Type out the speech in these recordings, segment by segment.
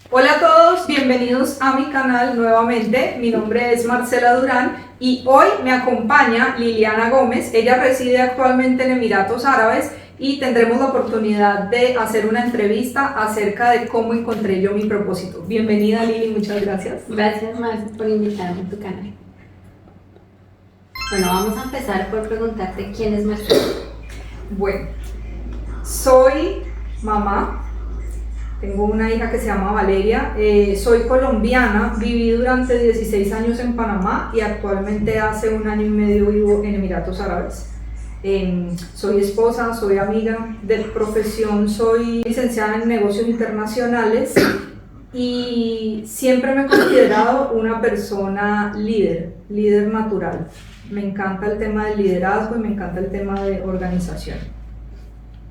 Hola a todos, bienvenidos a mi canal nuevamente. Mi nombre es Marcela Durán y hoy me acompaña Liliana Gómez. Ella reside actualmente en Emiratos Árabes y tendremos la oportunidad de hacer una entrevista acerca de cómo encontré yo mi propósito. Bienvenida, Lili, muchas gracias. Gracias, Marce, por invitarme a tu canal. Bueno, vamos a empezar por preguntarte quién es Marcela. Bueno, soy mamá. Tengo una hija que se llama Valeria, soy colombiana, viví durante 16 años en Panamá y actualmente hace 1 año y medio vivo en Emiratos Árabes. Soy esposa, soy amiga de profesión, soy licenciada en negocios internacionales y siempre me he considerado una persona líder natural. Me encanta el tema del liderazgo y me encanta el tema de organización.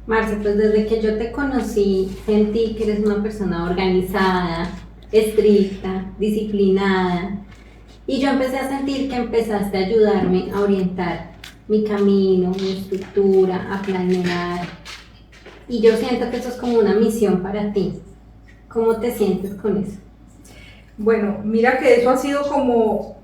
Marce, pues desde que yo te conocí, sentí que eres una persona organizada, estricta, disciplinada. Y yo empecé a sentir que empezaste a ayudarme a orientar mi camino, mi estructura, a planear. Y yo siento que eso es como una misión para ti. ¿Cómo te sientes con eso? Bueno, mira que eso ha sido como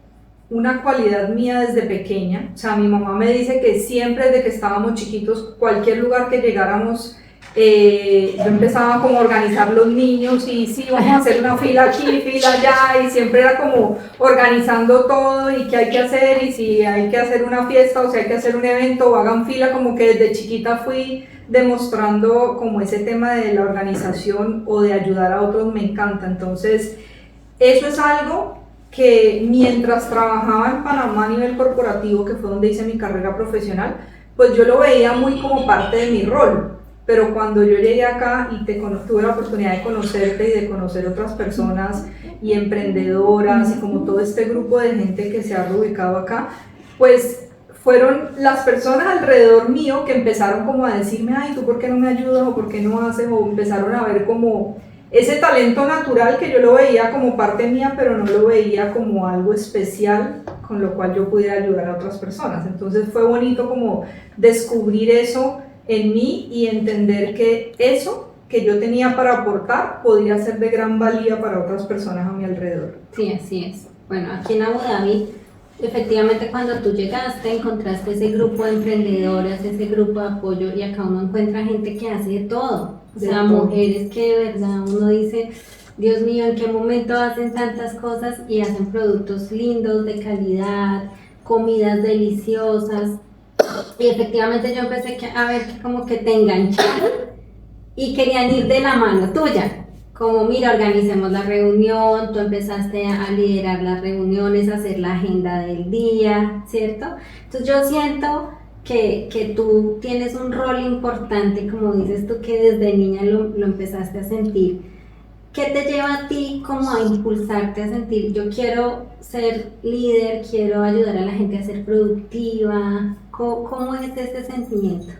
una cualidad mía desde pequeña. O sea, mi mamá me dice que siempre desde que estábamos chiquitos, cualquier lugar que llegáramos, yo empezaba como a organizar los niños y sí, vamos a hacer una fila aquí, fila allá, y siempre era como organizando todo y qué hay que hacer y si hay que hacer una fiesta o si hay que hacer un evento o hagan fila, como que desde chiquita fui demostrando como ese tema de la organización o de ayudar a otros me encanta. Entonces, eso es algo que mientras trabajaba en Panamá a nivel corporativo, que fue donde hice mi carrera profesional, pues yo lo veía muy como parte de mi rol. Pero cuando yo llegué acá y tuve la oportunidad de conocerte y de conocer otras personas y emprendedoras y como todo este grupo de gente que se ha reubicado acá, pues fueron las personas alrededor mío que empezaron como a decirme, ay, ¿tú por qué no me ayudas o por qué no haces? O empezaron a ver como ese talento natural que yo lo veía como parte mía, pero no lo veía como algo especial con lo cual yo pudiera ayudar a otras personas. Entonces fue bonito como descubrir eso en mí y entender que eso que yo tenía para aportar podía ser de gran valía para otras personas a mi alrededor. Sí, así es. Bueno, aquí en Abu Dhabi, efectivamente cuando tú llegaste encontraste ese grupo de emprendedoras, ese grupo de apoyo y acá uno encuentra gente que hace de todo. O sea, mujeres que de verdad uno dice, Dios mío, ¿en qué momento hacen tantas cosas y hacen productos lindos, de calidad, comidas deliciosas? Y efectivamente yo empecé a ver que como que te engancharon y querían ir de la mano tuya. Como, mira, organicemos la reunión, tú empezaste a liderar las reuniones, a hacer la agenda del día, ¿cierto? Entonces yo siento que tú tienes un rol importante, como dices tú, que desde niña lo empezaste a sentir. ¿Qué te lleva a ti como a impulsarte a sentir, yo quiero ser líder, quiero ayudar a la gente a ser productiva? ¿Cómo es ese sentimiento?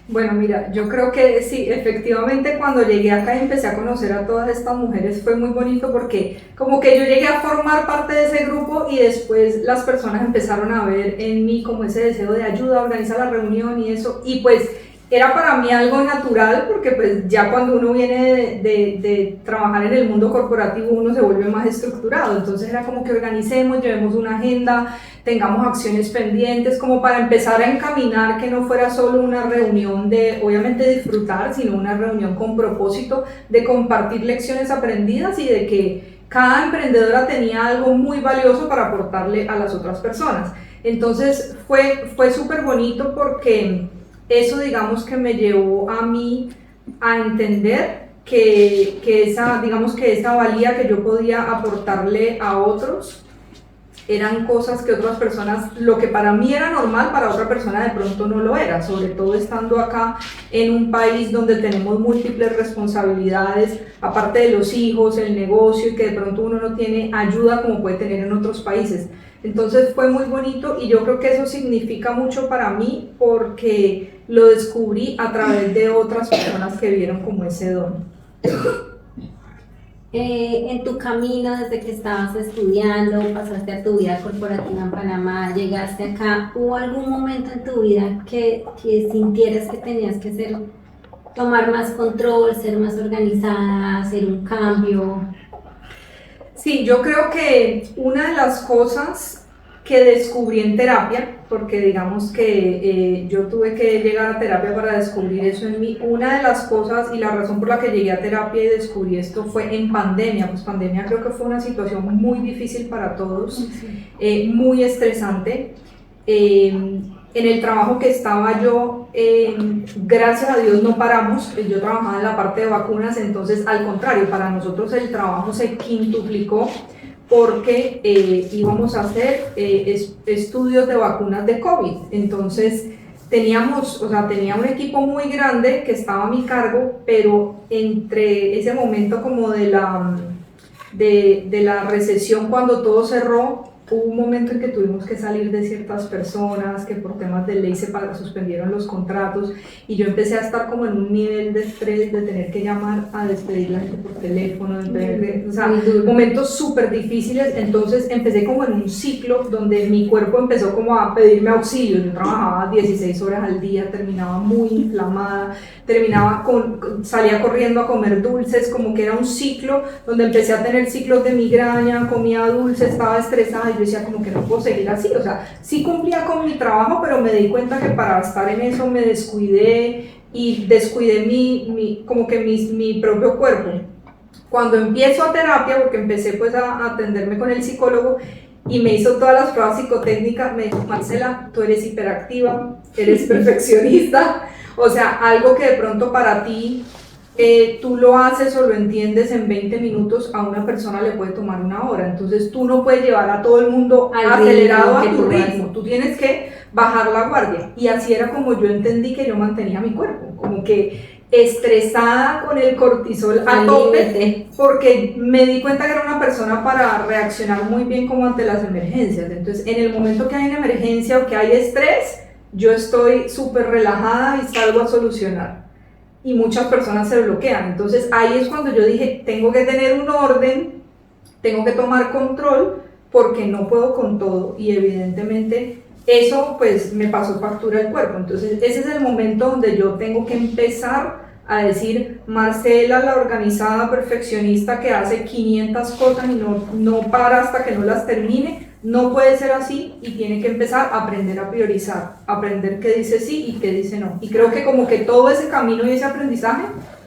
Bueno, mira, yo creo que sí, efectivamente cuando llegué acá y empecé a conocer a todas estas mujeres fue muy bonito porque como que yo llegué a formar parte de ese grupo y después las personas empezaron a ver en mí como ese deseo de ayuda, organizar la reunión y eso, y pues era para mí algo natural porque pues ya cuando uno viene de trabajar en el mundo corporativo uno se vuelve más estructurado, entonces era como que organicemos, llevemos una agenda, tengamos acciones pendientes, como para empezar a encaminar que no fuera solo una reunión de, obviamente, disfrutar, sino una reunión con propósito de compartir lecciones aprendidas y de que cada emprendedora tenía algo muy valioso para aportarle a las otras personas. Entonces fue súper bonito porque eso, digamos, que me llevó a mí a entender que esa valía que yo podía aportarle a otros eran cosas que otras personas, lo que para mí era normal, para otra persona de pronto no lo era, sobre todo estando acá en un país donde tenemos múltiples responsabilidades, aparte de los hijos, el negocio, y que de pronto uno no tiene ayuda como puede tener en otros países. Entonces fue muy bonito y yo creo que eso significa mucho para mí porque lo descubrí a través de otras personas que vieron como ese don. En tu camino, desde que estabas estudiando, pasaste a tu vida corporativa en Panamá, llegaste acá, ¿hubo algún momento en tu vida que sintieras que tenías que ser tomar más control, ser más organizada, hacer un cambio. Sí, yo creo que una de las cosas que descubrí en terapia, porque digamos que yo tuve que llegar a terapia para descubrir eso en mí, una de las cosas y la razón por la que llegué a terapia y descubrí esto fue en pandemia, pues pandemia creo que fue una situación muy difícil para todos, muy estresante. En el trabajo que estaba yo, gracias a Dios no paramos, yo trabajaba en la parte de vacunas, entonces al contrario, para nosotros el trabajo se quintuplicó porque íbamos a hacer estudios de vacunas de COVID, entonces tenía un equipo muy grande que estaba a mi cargo, pero entre ese momento como de la recesión cuando todo cerró, hubo un momento en que tuvimos que salir de ciertas personas, que por temas de ley se suspendieron los contratos y yo empecé a estar como en un nivel de estrés de tener que llamar a despedir a la gente por teléfono, o sea, momentos súper difíciles, entonces empecé como en un ciclo donde mi cuerpo empezó como a pedirme auxilio, yo trabajaba 16 horas al día, terminaba muy inflamada, salía corriendo a comer dulces, como que era un ciclo donde empecé a tener ciclos de migraña, comía dulce, estaba estresada y yo decía como que no puedo seguir así, o sea, sí cumplía con mi trabajo, pero me di cuenta que para estar en eso me descuidé y descuidé mi propio cuerpo. Cuando empiezo a terapia, porque empecé pues a atenderme con el psicólogo y me hizo todas las pruebas psicotécnicas, me dijo, Marcela, tú eres hiperactiva, eres perfeccionista, o sea, algo que de pronto para ti tú lo haces o lo entiendes en 20 minutos, a una persona le puede tomar una hora, entonces tú no puedes llevar a todo el mundo acelerado a tu ritmo, tú tienes que bajar la guardia, y así era como yo entendí que yo mantenía mi cuerpo, como que estresada con el cortisol a tope, porque me di cuenta que era una persona para reaccionar muy bien como ante las emergencias, entonces en el momento que hay una emergencia o que hay estrés, yo estoy súper relajada y salgo a solucionar. Y muchas personas se bloquean. Entonces ahí es cuando yo dije, tengo que tener un orden, tengo que tomar control, porque no puedo con todo. Y evidentemente eso pues me pasó factura al cuerpo. Entonces ese es el momento donde yo tengo que empezar a decir, Marcela, la organizada perfeccionista que hace 500 cosas y no para hasta que no las termine, no puede ser así y tiene que empezar a aprender a priorizar, aprender qué dice sí y qué dice no. Y creo que como que todo ese camino y ese aprendizaje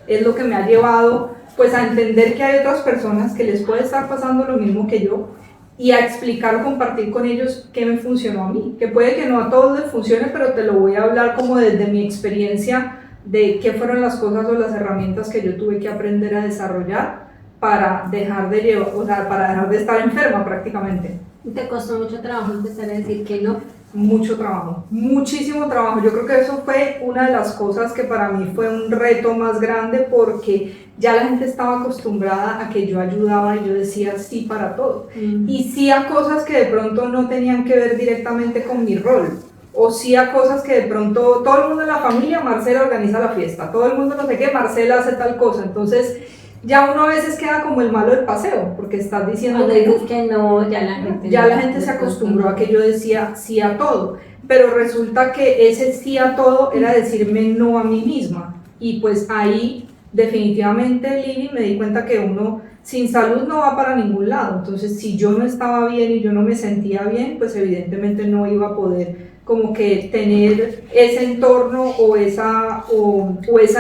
es lo que me ha llevado pues a entender que hay otras personas que les puede estar pasando lo mismo que yo y a explicar o compartir con ellos qué me funcionó a mí, que puede que no a todos les funcione, pero te lo voy a hablar como desde mi experiencia de qué fueron las cosas o las herramientas que yo tuve que aprender a desarrollar para dejar de estar enferma prácticamente. ¿Te costó mucho trabajo empezar a decir que no? Mucho trabajo, muchísimo trabajo. Yo creo que eso fue una de las cosas que para mí fue un reto más grande, porque ya la gente estaba acostumbrada a que yo ayudaba y yo decía sí para todo. Y sí a cosas que de pronto no tenían que ver directamente con mi rol. O sí a cosas que de pronto todo el mundo en la familia, Marcela organiza la fiesta, todo el mundo no sé qué, Marcela hace tal cosa. Entonces ya uno a veces queda como el malo del paseo, porque estás diciendo que no, ya la gente se acostumbró a que yo decía sí a todo, pero resulta que ese sí a todo era decirme no a mí misma, y pues ahí definitivamente, Lili, me di cuenta que uno sin salud no va para ningún lado. Entonces si yo no estaba bien y yo no me sentía bien, pues evidentemente no iba a poder como que tener ese entorno o esa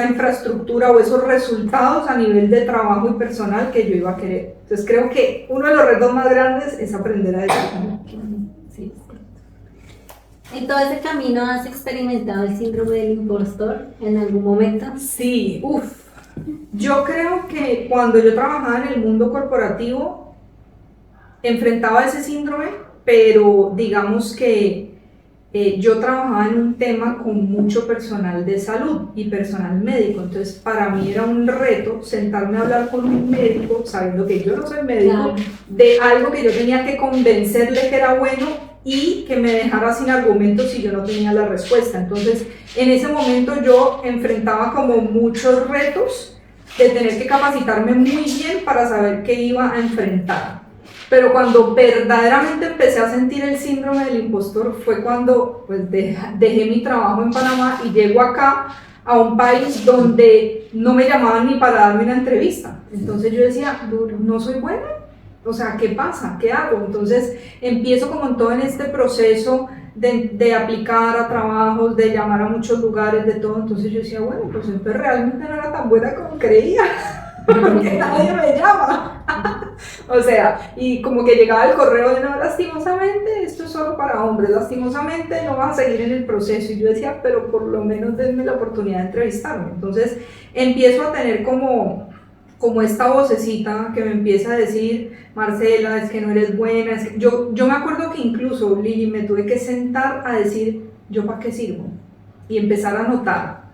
infraestructura o esos resultados a nivel de trabajo y personal que yo iba a querer. Entonces creo que uno de los retos más grandes es aprender a decir no. Sí. ¿En todo ese camino has experimentado el síndrome del impostor en algún momento? Sí, yo creo que cuando yo trabajaba en el mundo corporativo enfrentaba ese síndrome, pero digamos que yo trabajaba en un tema con mucho personal de salud y personal médico, entonces para mí era un reto sentarme a hablar con un médico, sabiendo que yo no soy médico, claro, de algo que yo tenía que convencerle que era bueno y que me dejara sin argumentos si yo no tenía la respuesta. Entonces en ese momento yo enfrentaba como muchos retos de tener que capacitarme muy bien para saber qué iba a enfrentar. Pero cuando verdaderamente empecé a sentir el síndrome del impostor fue cuando pues dejé mi trabajo en Panamá y llego acá a un país donde no me llamaban ni para darme una entrevista. Entonces yo decía, no soy buena, o sea, ¿qué pasa? ¿Qué hago? Entonces empiezo como en todo en este proceso de aplicar a trabajos, de llamar a muchos lugares, de todo. Entonces yo decía, bueno, pues entonces realmente no era tan buena como creía, porque nadie me llama. O sea, y como que llegaba el correo de no, lastimosamente, esto es solo para hombres, lastimosamente no vas a seguir en el proceso. Y yo decía, pero por lo menos denme la oportunidad de entrevistarme. Entonces empiezo a tener como esta vocecita que me empieza a decir, Marcela, es que no eres buena. Es que... Yo me acuerdo que incluso, Lili, me tuve que sentar a decir, ¿yo para qué sirvo? Y empezar a notar.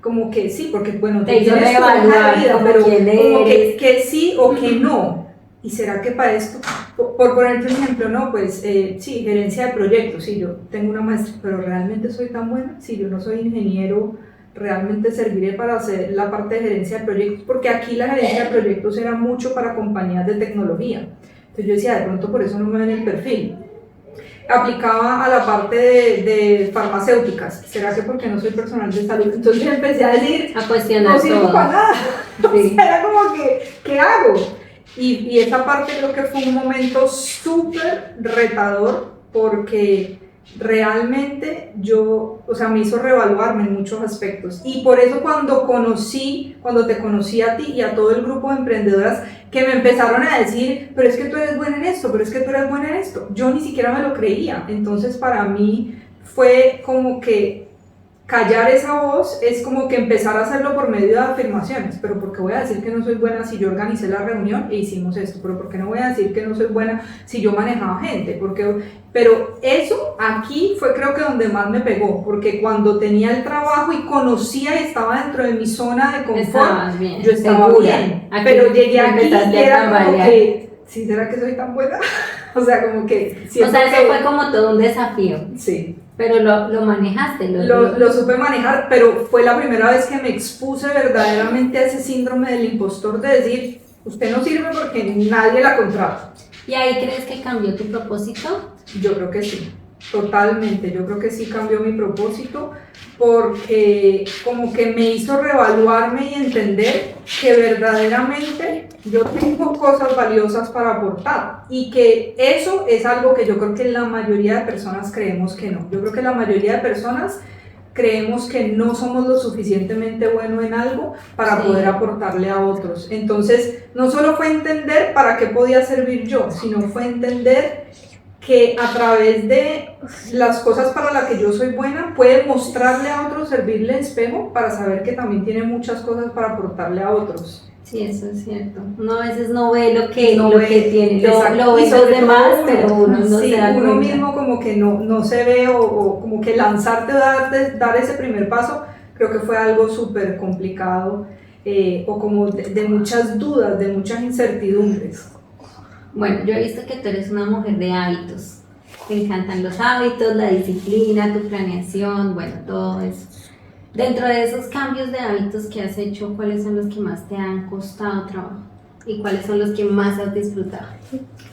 Como que sí, porque bueno, te hizo reevaluar pero como que sí o que no. ¿Y será que para esto? Por ponerte un ejemplo, no, pues sí, gerencia de proyectos, sí, yo tengo una maestría, pero ¿realmente soy tan buena? Sí, yo no soy ingeniero, ¿realmente serviré para hacer la parte de gerencia de proyectos? Porque aquí la gerencia de proyectos era mucho para compañías de tecnología. Entonces yo decía, de pronto por eso no me ven el perfil. Aplicaba a la parte de farmacéuticas, ¿será que porque no soy personal de salud? Entonces yo empecé a decir, a cuestionar no sirvo todo. para nada. Sí. O sea, era como que, ¿qué hago? Y esa parte creo que fue un momento súper retador porque realmente o sea, me hizo reevaluarme en muchos aspectos. Y por eso cuando te conocí a ti y a todo el grupo de emprendedoras que me empezaron a decir, pero es que tú eres buena en esto, pero es que tú eres buena en esto, yo ni siquiera me lo creía. Entonces para mí fue como que callar esa voz es como que empezar a hacerlo por medio de afirmaciones, pero ¿por qué voy a decir que no soy buena si yo organicé la reunión e hicimos esto? Pero ¿por qué no voy a decir que no soy buena si yo manejaba gente? Pero eso aquí fue creo que donde más me pegó, porque cuando tenía el trabajo y conocía y estaba dentro de mi zona de confort, bien, yo estaba segura. Bien, aquí pero llegué aquí y era como que, ¿sí será que soy tan buena? O sea, como que... O sea, eso fue como todo un desafío. Sí. Pero lo manejaste. Lo supe manejar, pero fue la primera vez que me expuse verdaderamente a ese síndrome del impostor de decir, usted no sirve porque nadie la contrata. ¿Y ahí crees que cambió tu propósito? Yo creo que sí, totalmente. Yo creo que sí cambió mi propósito porque como que me hizo reevaluarme y entender que verdaderamente yo tengo cosas valiosas para aportar y que eso es algo que yo creo que la mayoría de personas creemos que no. Yo creo que la mayoría de personas creemos que no somos lo suficientemente buenos en algo para poder aportarle a otros. Entonces, no solo fue entender para qué podía servir yo, sino fue entender que a través de las cosas para las que yo soy buena, puede mostrarle a otros, servirle de espejo para saber que también tiene muchas cosas para aportarle a otros. Sí, eso es cierto. Uno a veces no ve lo que tiene, lo ve los demás, pero uno no se da uno cuenta. mismo como que no se ve o como que lanzarte o dar ese primer paso, creo que fue algo súper complicado o como de muchas dudas, de muchas incertidumbres. Bueno, yo he visto que tú eres una mujer de hábitos. Te encantan los hábitos, la disciplina, tu planeación, bueno, todo eso. Dentro de esos cambios de hábitos que has hecho, ¿cuáles son los que más te han costado trabajo? ¿Y cuáles son los que más has disfrutado?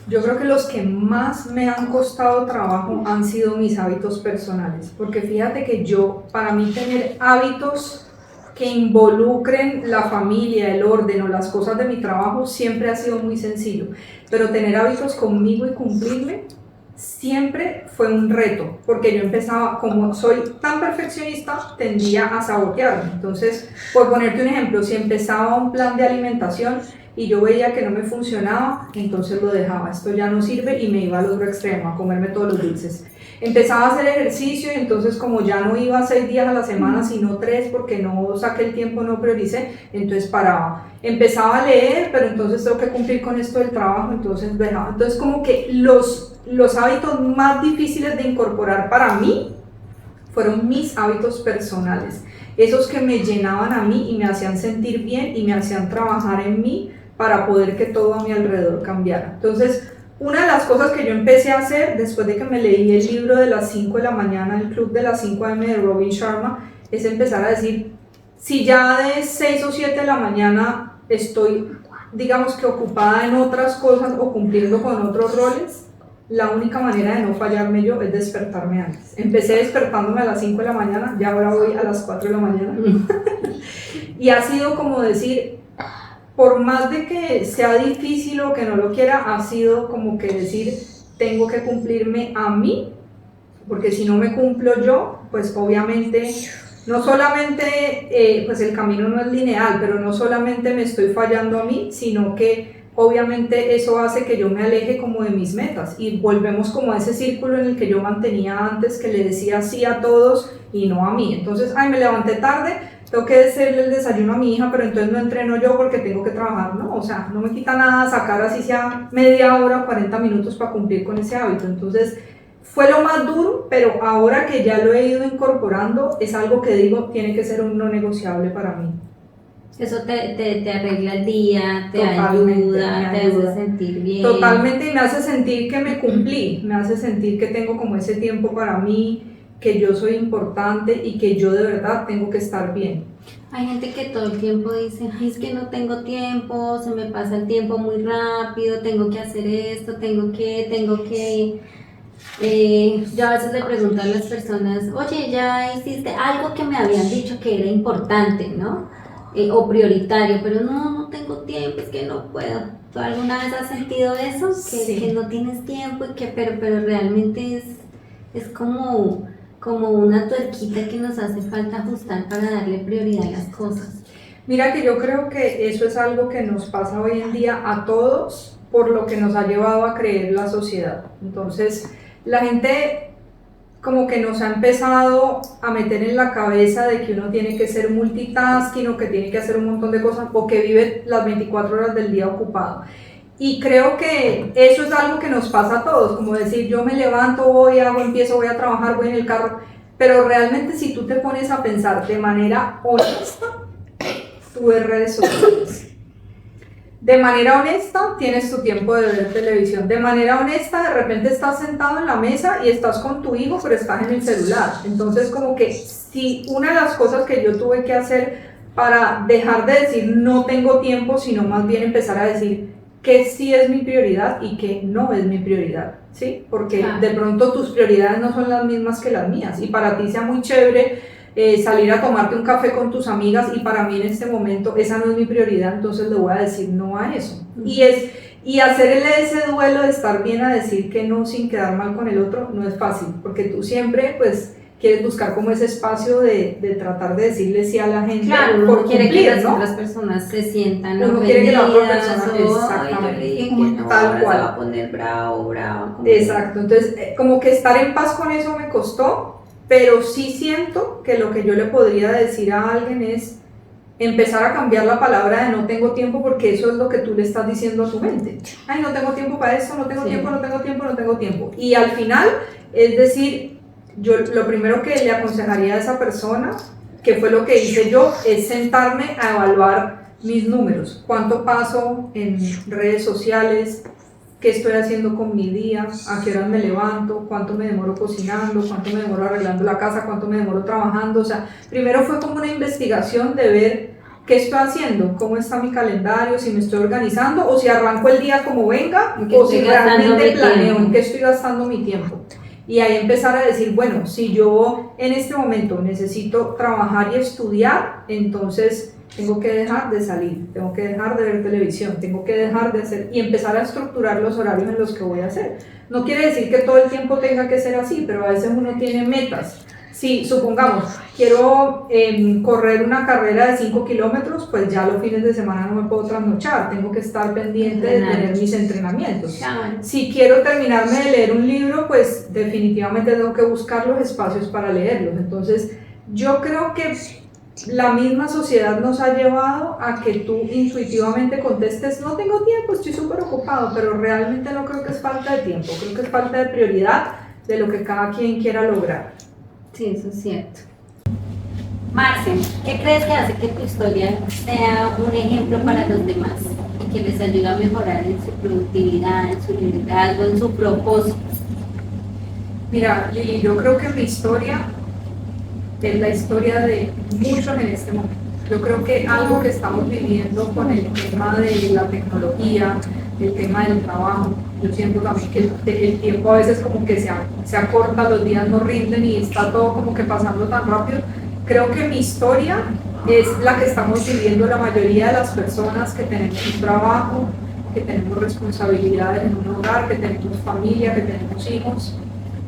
Yo creo que los que más me han costado trabajo han sido mis hábitos personales, porque fíjate que para mí tener hábitos que involucren la familia, el orden o las cosas de mi trabajo siempre ha sido muy sencillo, pero tener hábitos conmigo y cumplirme siempre fue un reto, porque yo empezaba, como soy tan perfeccionista, tendía a sabotearme. Entonces, por ponerte un ejemplo, si empezaba un plan de alimentación y yo veía que no me funcionaba, entonces lo dejaba, esto ya no sirve y me iba al otro extremo, a comerme todos los dulces. Empezaba a hacer ejercicio y entonces como ya no iba 6 días a la semana, sino 3 porque no saqué el tiempo, no prioricé, entonces paraba. Empezaba a leer, pero entonces tengo que cumplir con esto del trabajo, entonces dejaba. Entonces como que los hábitos más difíciles de incorporar para mí fueron mis hábitos personales, esos que me llenaban a mí y me hacían sentir bien y me hacían trabajar en mí para poder que todo a mi alrededor cambiara. Entonces, una de las cosas que yo empecé a hacer después de que me leí el libro de las 5 de la mañana, el club de las 5 AM de Robin Sharma, es empezar a decir, si ya de 6 o 7 de la mañana estoy, digamos que ocupada en otras cosas o cumpliendo con otros roles, la única manera de no fallarme yo es despertarme antes. Empecé despertándome a las 5 de la mañana, ya ahora voy a las 4 de la mañana. Y ha sido como decir, por más de que sea difícil o que no lo quiera, ha sido como que decir, tengo que cumplirme a mí, porque si no me cumplo yo, pues obviamente, no solamente, pues el camino no es lineal, pero no solamente me estoy fallando a mí, sino que obviamente eso hace que yo me aleje como de mis metas y volvemos como a ese círculo en el que yo mantenía antes, que le decía sí a todos y no a mí. Entonces, ay, me levanté tarde, tengo que hacerle el desayuno a mi hija, pero entonces no entreno yo porque tengo que trabajar, ¿no? O sea, no me quita nada sacar así sea media hora o 40 minutos para cumplir con ese hábito. Entonces, fue lo más duro, pero ahora que ya lo he ido incorporando, es algo que digo, tiene que ser un no negociable para mí. Eso te arregla el día, te Totalmente, ayuda, te hace sentir bien. Totalmente, y me hace sentir que me cumplí, me hace sentir que tengo como ese tiempo para mí, que yo soy importante y que yo de verdad tengo que estar bien. Hay gente que todo el tiempo dice, ay, es que no tengo tiempo, se me pasa el tiempo muy rápido, tengo que hacer esto, tengo que... yo a veces le pregunto a las personas, oye, ya hiciste algo que me habían dicho que era importante, ¿no? O prioritario, pero no tengo tiempo, es que no puedo. ¿Tú alguna vez has sentido eso? Sí. Que no tienes tiempo, y pero realmente es como una tuerquita que nos hace falta ajustar para darle prioridad a las cosas. Mira que yo creo que eso es algo que nos pasa hoy en día a todos por lo que nos ha llevado a creer la sociedad. Entonces, la gente como que nos ha empezado a meter en la cabeza de que uno tiene que ser multitasking o que tiene que hacer un montón de cosas o que vive las 24 horas del día ocupado. Y creo que eso es algo que nos pasa a todos, como decir, yo me levanto, voy a trabajar, voy en el carro, pero realmente si tú te pones a pensar de manera honesta, tú ves redes sociales. De manera honesta, tienes tu tiempo de ver televisión. De manera honesta, de repente estás sentado en la mesa y estás con tu hijo, pero estás en el celular. Entonces, como que si una de las cosas que yo tuve que hacer para dejar de decir no tengo tiempo, sino más bien empezar a decir que sí es mi prioridad y que no es mi prioridad, ¿sí? Porque de pronto tus prioridades no son las mismas que las mías y para ti sea muy chévere salir a tomarte un café con tus amigas y para mí en este momento esa no es mi prioridad, entonces le voy a decir no a eso. Y hacerle ese duelo de estar bien a decir que no sin quedar mal con el otro no es fácil, porque tú siempre pues quieres buscar como ese espacio de tratar de decirle sí a la gente. Claro, por uno quiere cumplir, que las ¿no? otras personas se sientan uno quiere que la otra persona, exactamente, tal cual. se va a poner bravo. Exacto, entonces como que estar en paz con eso me costó, pero sí siento que lo que yo le podría decir a alguien es empezar a cambiar la palabra de no tengo tiempo, porque eso es lo que tú le estás diciendo a tu mente. Ay, no tengo tiempo para esto, no tengo tiempo, no tengo tiempo, no tengo tiempo. Y al final, es decir, yo lo primero que le aconsejaría a esa persona, que fue lo que hice yo, es sentarme a evaluar mis números. ¿Cuánto paso en redes sociales? ¿Qué estoy haciendo con mi día? ¿A qué horas me levanto? ¿Cuánto me demoro cocinando? ¿Cuánto me demoro arreglando la casa? ¿Cuánto me demoro trabajando? O sea, primero fue como una investigación de ver qué estoy haciendo, cómo está mi calendario, si me estoy organizando o si arranco el día como venga o si realmente planeo en qué estoy gastando mi tiempo. Y ahí empezar a decir, bueno, si yo en este momento necesito trabajar y estudiar, entonces tengo que dejar de salir, tengo que dejar de ver televisión, tengo que dejar de hacer y empezar a estructurar los horarios en los que voy a hacer. No quiere decir que todo el tiempo tenga que ser así, pero a veces uno tiene metas. Si supongamos, quiero correr una carrera de 5 kilómetros, pues ya los fines de semana no me puedo trasnochar, tengo que estar pendiente de tener mis entrenamientos. Si quiero terminarme de leer un libro, pues definitivamente tengo que buscar los espacios para leerlos. Entonces, yo creo que la misma sociedad nos ha llevado a que tú intuitivamente contestes, no tengo tiempo, estoy súper ocupado, pero realmente no creo que es falta de tiempo, creo que es falta de prioridad de lo que cada quien quiera lograr. Sí, eso es cierto. Marce, ¿qué crees que hace que tu historia sea un ejemplo para los demás y que les ayude a mejorar en su productividad, en su liderazgo, en su propósito? Mira, Lili, yo creo que mi historia es la historia de muchos en este momento. Yo creo que algo que estamos viviendo con el tema de la tecnología, el tema del trabajo. Yo siento también que el tiempo a veces como que se acorta, los días no rinden y está todo como que pasando tan rápido. Creo que mi historia es la que estamos viviendo la mayoría de las personas que tenemos un trabajo, que tenemos responsabilidades en un hogar, que tenemos familia, que tenemos hijos.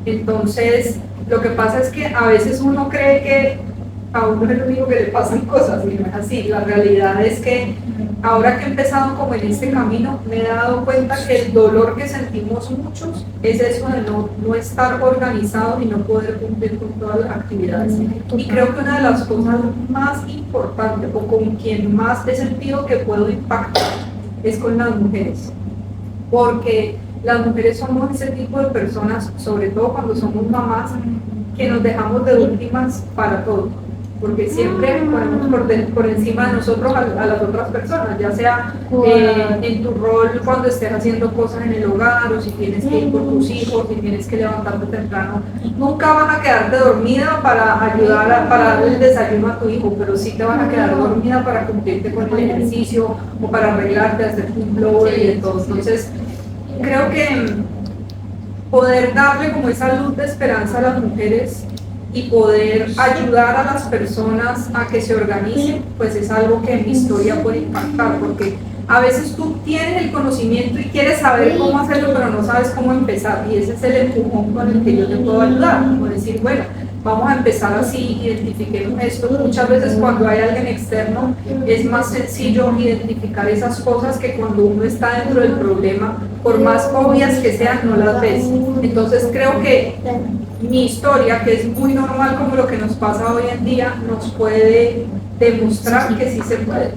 Entonces, lo que pasa es que a veces uno cree que a uno es lo único que le pasan cosas y no es así. La realidad es que ahora que he empezado como en este camino, me he dado cuenta que el dolor que sentimos muchos es eso de no estar organizado y no poder cumplir con todas las actividades. Y creo que una de las cosas más importantes o con quien más he sentido que puedo impactar es con las mujeres, porque las mujeres somos ese tipo de personas, sobre todo cuando somos mamás, que nos dejamos de últimas para todo, porque siempre ponemos por encima de nosotros a las otras personas, ya sea en tu rol cuando estés haciendo cosas en el hogar, o si tienes que ir por tus hijos, si tienes que levantarte temprano. Nunca vas a quedarte dormida para ayudar para darle el desayuno a tu hijo, pero sí te vas a quedar dormida para cumplirte con el ejercicio o para arreglarte, hacer un blower y de todo. Entonces, creo que poder darle como esa luz de esperanza a las mujeres y poder ayudar a las personas a que se organicen, pues es algo que en mi historia puede impactar, porque a veces tú tienes el conocimiento y quieres saber cómo hacerlo, pero no sabes cómo empezar, y ese es el empujón con el que yo te puedo ayudar, como decir, bueno, vamos a empezar así, identifiquemos esto. Muchas veces cuando hay alguien externo es más sencillo identificar esas cosas que cuando uno está dentro del problema, por más obvias que sean, no las ves. Entonces creo que mi historia, que es muy normal como lo que nos pasa hoy en día, nos puede demostrar que sí se puede,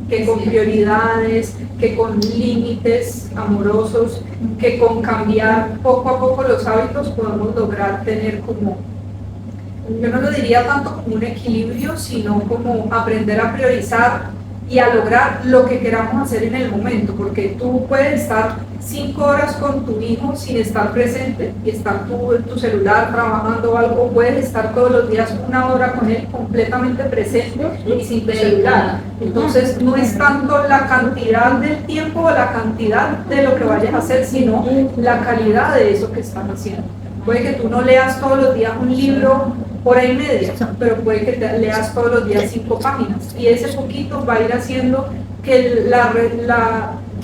que con prioridades, que con límites amorosos, que con cambiar poco a poco los hábitos podemos lograr tener como, yo no lo diría tanto como un equilibrio, sino como aprender a priorizar y a lograr lo que queramos hacer en el momento, porque tú puedes estar 5 horas con tu hijo sin estar presente y estar tú en tu celular trabajando o algo, puedes estar todos los días 1 hora con él completamente presente y sin tu celular. Entonces no es tanto la cantidad del tiempo o la cantidad de lo que vayas a hacer, sino la calidad de eso que estás haciendo. Puede que tú no leas todos los días un libro hora y media, pero puede que te leas todos los días 5 páginas, y ese poquito va a ir haciendo que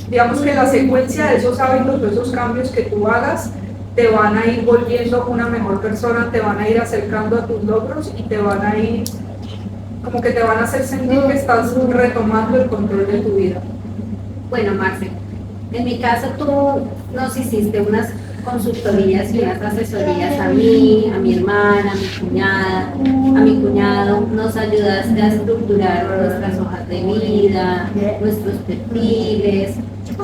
digamos que la secuencia de esos hábitos o esos cambios que tú hagas te van a ir volviendo una mejor persona, te van a ir acercando a tus logros y te van a ir, como que te van a hacer sentir que estás retomando el control de tu vida. Bueno, Marce, en mi caso tú nos hiciste unas consultorías y unas asesorías a mí, a mi hermana, a mi cuñada, a mi cuñado, nos ayudaste a estructurar nuestras hojas de vida, nuestros perfiles.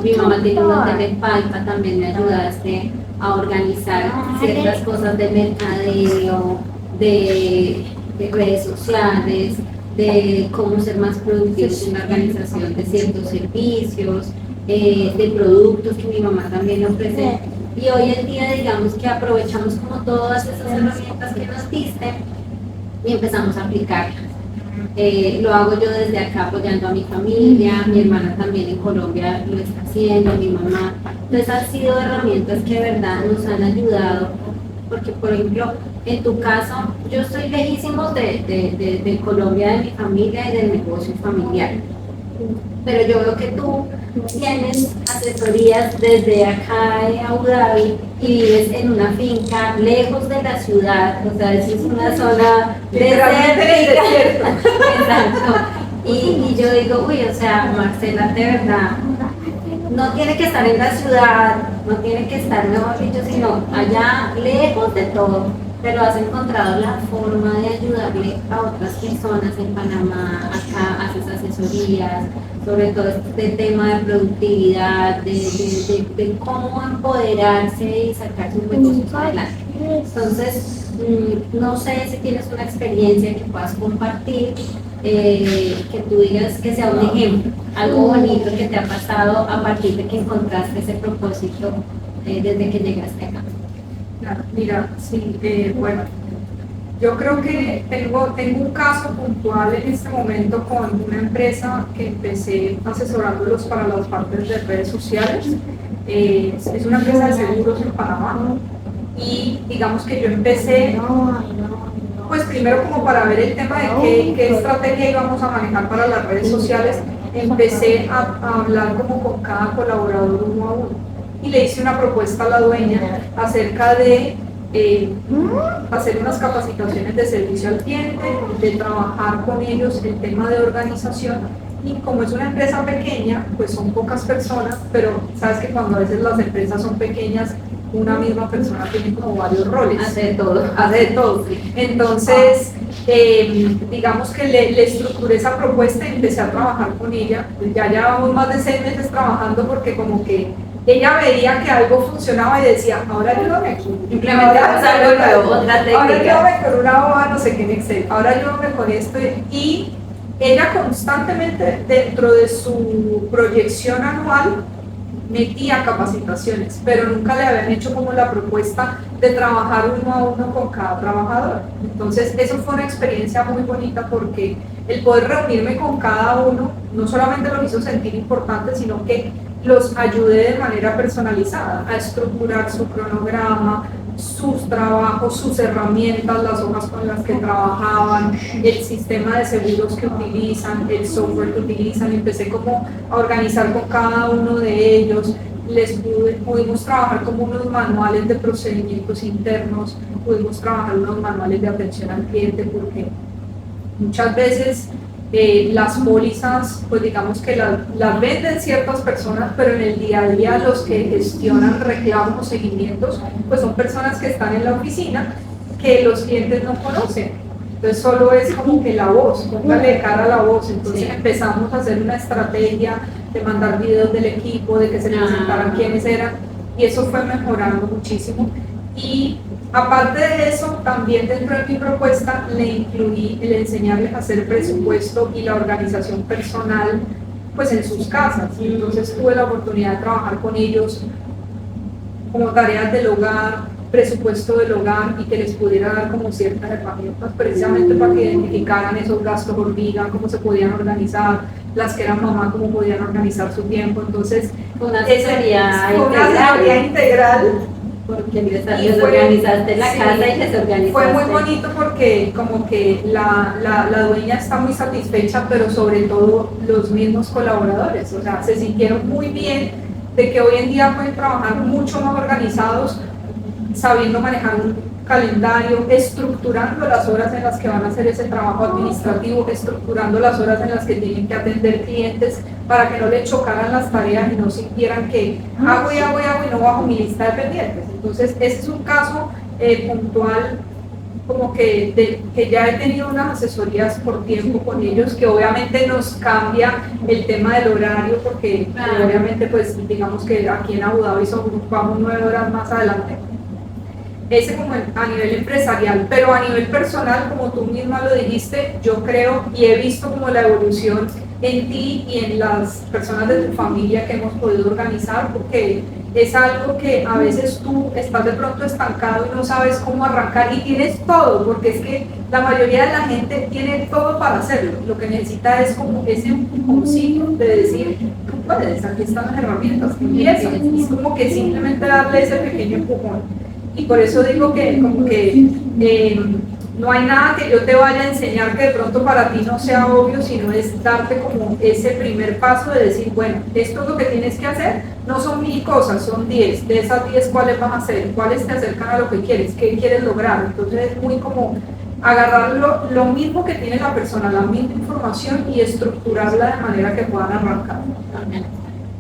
Mi mamá tiene un hotel en Paipa, también me ayudaste a organizar ciertas cosas de mercadeo, de redes sociales, de cómo ser más productivos en la organización de ciertos servicios, de productos que mi mamá también ofrece. Y hoy en día, digamos que aprovechamos como todas esas herramientas que nos diste y empezamos a aplicarlas. Lo hago yo desde acá apoyando a mi familia, mi hermana también en Colombia lo está haciendo, mi mamá. Entonces han sido herramientas que de verdad nos han ayudado, porque por ejemplo, en tu caso, yo estoy lejísimo de Colombia, de mi familia y del negocio familiar. Pero yo veo que tú tienes asesorías desde acá en Abu Dhabi y vives en una finca lejos de la ciudad, o sea, es una zona desértica. Exacto. Y yo digo, uy, o sea, Marcela, de verdad, no tiene que estar en la ciudad, no tiene que estar, mejor dicho, sino allá lejos de todo, pero has encontrado la forma de ayudarle a otras personas en Panamá, acá haces asesorías, sobre todo este tema de productividad, de cómo empoderarse y sacar sus negocios adelante. Entonces, no sé si tienes una experiencia que puedas compartir, que tú digas que sea un ejemplo, algo bonito que te ha pasado a partir de que encontraste ese propósito desde que llegaste acá. Mira, sí, bueno, Yo creo que tengo un caso puntual en este momento con una empresa que empecé asesorándolos para las partes de redes sociales. Es una empresa de seguros en Panamá y digamos que yo empecé, pues primero como para ver el tema de qué estrategia íbamos a manejar para las redes sociales, empecé a hablar como con cada colaborador uno a uno y le hice una propuesta a la dueña acerca de hacer unas capacitaciones de servicio al cliente, de trabajar con ellos el tema de organización. Y como es una empresa pequeña, pues son pocas personas, pero sabes que cuando a veces las empresas son pequeñas, una misma persona tiene como varios roles. Hace de todo. Hace de todo. Entonces, digamos que le estructuré esa propuesta y empecé a trabajar con ella. Ya llevamos más de 6 meses trabajando porque como que ella veía que algo funcionaba y decía, ahora ayúdame aquí. Implementamos algo nuevo, otra técnica. Ahora ayúdame con una hoja, no sé qué en Excel. Ahora ayúdame con esto. Y ella constantemente dentro de su proyección anual metía capacitaciones, pero nunca le habían hecho como la propuesta de trabajar uno a uno con cada trabajador. Entonces eso fue una experiencia muy bonita porque el poder reunirme con cada uno no solamente los hizo sentir importantes, sino que los ayudé de manera personalizada a estructurar su cronograma, sus trabajos, sus herramientas, las hojas con las que trabajaban, el sistema de seguros que utilizan, el software que utilizan. Empecé como a organizar con cada uno de ellos, pudimos trabajar como unos manuales de procedimientos internos, pudimos trabajar unos manuales de atención al cliente, porque muchas veces las pólizas, pues digamos que las venden ciertas personas, pero en el día a día los que gestionan reclamos o seguimientos, pues son personas que están en la oficina que los clientes no conocen. Entonces solo es como que la voz, póngale cara a la voz. Entonces empezamos a hacer una estrategia de mandar videos del equipo, de que se presentaran quiénes eran, y eso fue mejorando muchísimo. Y aparte de eso, también dentro de mi propuesta le incluí el enseñarles a hacer presupuesto y la organización personal pues en sus casas. Entonces tuve la oportunidad de trabajar con ellos como tareas del hogar, presupuesto del hogar, y que les pudiera dar como ciertas herramientas precisamente para que identificaran esos gastos hormiga, cómo se podían organizar, las que eran mamá, cómo podían organizar su tiempo. Entonces una asesoría integral. Porque les organizaste la casa y les organizaste. Fue muy bonito porque como que la dueña está muy satisfecha, pero sobre todo los mismos colaboradores, o sea, se sintieron muy bien de que hoy en día pueden trabajar mucho más organizados, sabiendo manejar un calendario, estructurando las horas en las que van a hacer ese trabajo administrativo, estructurando las horas en las que tienen que atender clientes para que no les chocaran las tareas y no sintieran que hago y no bajo mi lista de pendientes. Entonces ese es un caso puntual, como que ya he tenido unas asesorías por tiempo con ellos, que obviamente nos cambia el tema del horario, porque obviamente pues digamos que aquí en Abu Dhabi vamos 9 horas más adelante. Ese como a nivel empresarial, pero a nivel personal, como tú misma lo dijiste, yo creo y he visto como la evolución en ti y en las personas de tu familia que hemos podido organizar, porque es algo que a veces tú estás de pronto estancado y no sabes cómo arrancar, y tienes todo, porque es que la mayoría de la gente tiene todo para hacerlo, lo que necesita es como ese empujoncito de decir, tú puedes, aquí están las herramientas, empieza, es como que simplemente darle ese pequeño empujón. Y por eso digo que como que no hay nada que yo te vaya a enseñar que de pronto para ti no sea obvio, sino es darte como ese primer paso de decir, bueno, esto es lo que tienes que hacer, no son 1000 cosas, son 10, de esas 10 ¿cuáles vas a hacer? ¿Cuáles te acercan a lo que quieres? ¿Qué quieres lograr? Entonces es muy como agarrar lo mismo que tiene la persona, la misma información, y estructurarla de manera que puedan arrancar.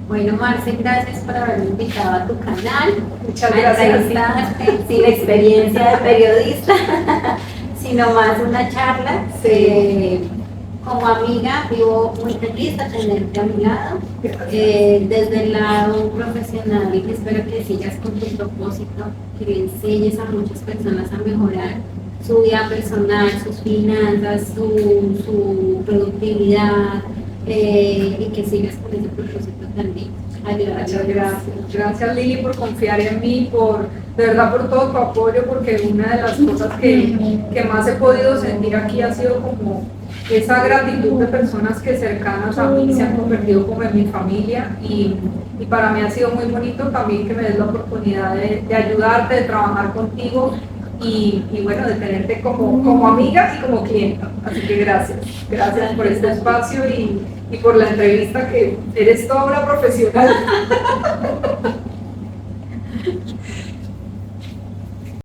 Bueno, Marce, gracias por haberme invitado a tu canal. Muchas gracias. Sin experiencia de periodista, sino más una charla. Como amiga, vivo muy feliz de tenerte a mi lado. Desde el lado profesional, espero que sigas con tu propósito, que le enseñes a muchas personas a mejorar su vida personal, sus finanzas, su productividad, y que sigas con ese propósito también. ayudar. Muchas gracias. Gracias Lili por confiar en mí, de verdad por todo tu apoyo, porque una de las cosas que más he podido sentir aquí ha sido como esa gratitud de personas que cercanas a mí se han convertido como en mi familia y para mí ha sido muy bonito también que me des la oportunidad de ayudarte, de trabajar contigo y bueno, de tenerte como amiga y como clienta. Así que gracias por este espacio y por la entrevista, que eres toda una profesional.